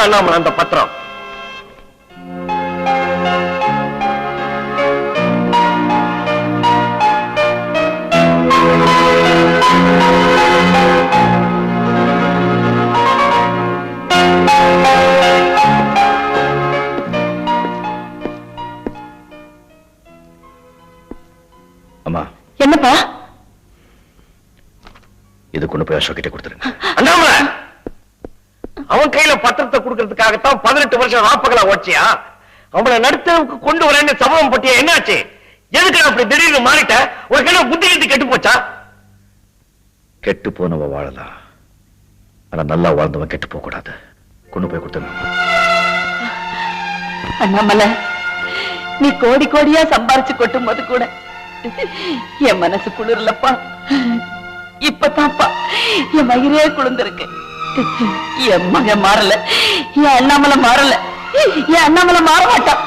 இதான் அண்ணாமலை அந்த பத்திரம். அம்மா, என்னப்பா? இது கொண்டு போய் அசோக் கிட்ட கொடுத்துருங்க. அண்ணாமலை, அவன் கையில பத்திரத்தை கொடுக்கறதுக்காகத்தான் 18 வருஷம் ராப்பகலா ஓச்சியா? அவனை நடுத்தருக்கு கொண்டு வரேன்னு சபதம் பட்டியா? என்னாச்சு? எதுக்கு அப்படி திடீர்னு மாறிட்ட? ஒரு கிட்ட புத்தி கிட்டு கெட்டு போச்சா? கெட்டு போனவ வாழலாம், ஆனா நல்லா வாழ்ந்தவன் கெட்டு போக கூடாது. கொண்டு போய் கொடுத்துருங்க. அண்ணாமலை, நீ கோடி கோடியா சம்பாரிச்சு கொட்டும் போது கூட என் மனசு குளிரலப்பா. இப்பதான்ப்பா என் மகிழே குளிர்ந்திருக்கு. என் மகன் மாறல, என் அண்ணாமலை மாறல, என் அண்ணாமலை மாற மாட்டான்.